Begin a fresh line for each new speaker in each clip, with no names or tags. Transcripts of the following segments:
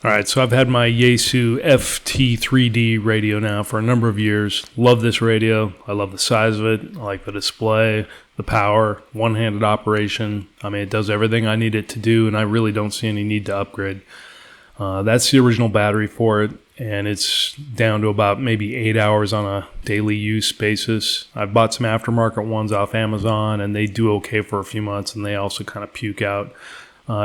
All right, so I've had my Yaesu FT3 radio now for a number of years. Love this radio. I love the size of it. I like the display, the power, one-handed operation. I mean, it does everything I need it to do, and I really don't see any need to upgrade. That's the original battery for it, and it's down to about maybe 8 hours on a daily use basis. I've bought some aftermarket ones off Amazon, and they do okay for a few months, and they also kind of puke out.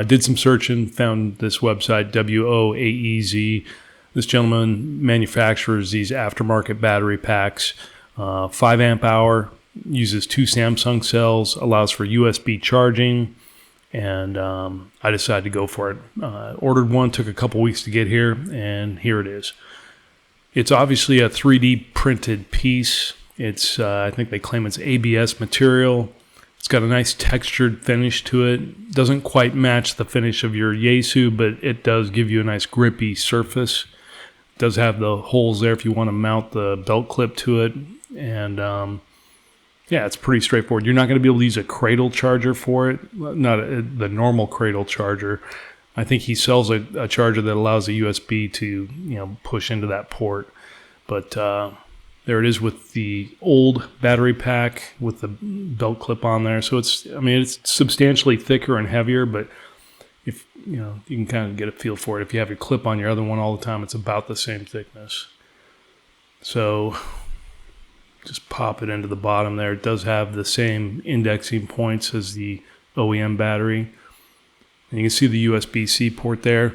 Did some searching, found this website, WOAEZ. This gentleman manufactures these aftermarket battery packs. 5 amp hour, uses 2 Samsung cells, allows for USB charging, and I decided to go for it. Ordered one, took a couple weeks to get here, and here it is. It's obviously a 3D printed piece. It's I think they claim it's ABS material. It's got a nice textured finish to it. Doesn't quite match the finish of your Yaesu, but it does give you a nice grippy surface. It does have the holes there if you want to mount the belt clip to it. And yeah, it's pretty straightforward. You're not going to be able to use a cradle charger for it, not the normal cradle charger. I think he sells a charger that allows a USB to push into that port. But there it is with the old battery pack with the belt clip on there. So it's substantially thicker and heavier, but if you can kind of get a feel for it. If you have your clip on your other one all the time, it's about the same thickness. So just pop it into the bottom there. It does have the same indexing points as the OEM battery. And you can see the USB-C port there.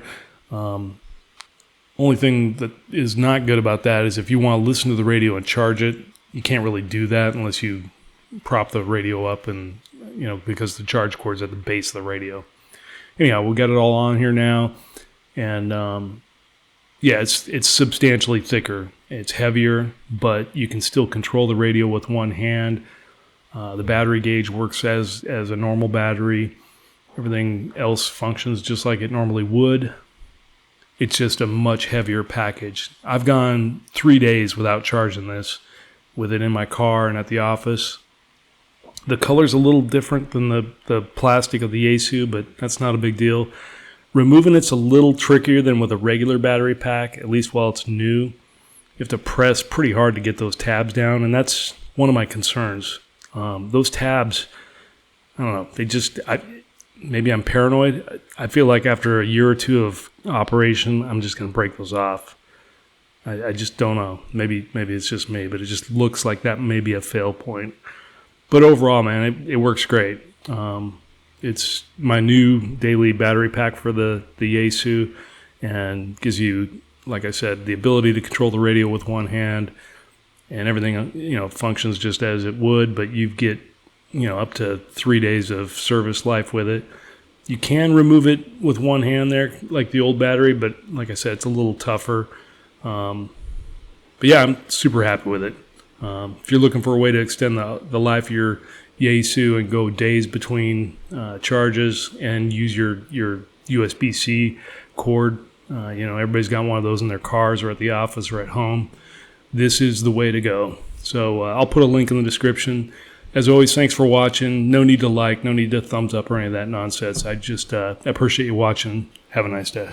Only thing that is not good about that is if you want to listen to the radio and charge it, you can't really do that unless you prop the radio up and, because the charge cord's at the base of the radio. Anyhow, we'll get it all on here now. And, yeah, it's substantially thicker. It's heavier, but you can still control the radio with one hand. The battery gauge works as a normal battery. Everything else functions just like it normally would. It's just a much heavier package. I've gone 3 days without charging this with it in my car and at the office. The color's a little different than the plastic of the Yaesu, but that's not a big deal. Removing it's a little trickier than with a regular battery pack, at least while it's new. You have to press pretty hard to get those tabs down, and that's one of my concerns. Those tabs, I don't know, maybe I'm paranoid. I feel like after a year or two of operation, I'm just going to break those off. I just don't know. Maybe it's just me, but it just looks like that may be a fail point. But overall, man, it works great. It's my new daily battery pack for the Yaesu, and gives you, like I said, the ability to control the radio with one hand, and everything functions just as it would, but you get up to 3 days of service life with it. You can remove it with one hand there, like the old battery, but like I said, it's a little tougher. But yeah, I'm super happy with it. If you're looking for a way to extend the life of your Yaesu and go days between charges and use your USB-C cord, everybody's got one of those in their cars or at the office or at home. This is the way to go. So I'll put a link in the description. As always, thanks for watching. No need to like, no need to thumbs up or any of that nonsense. I just appreciate you watching. Have a nice day.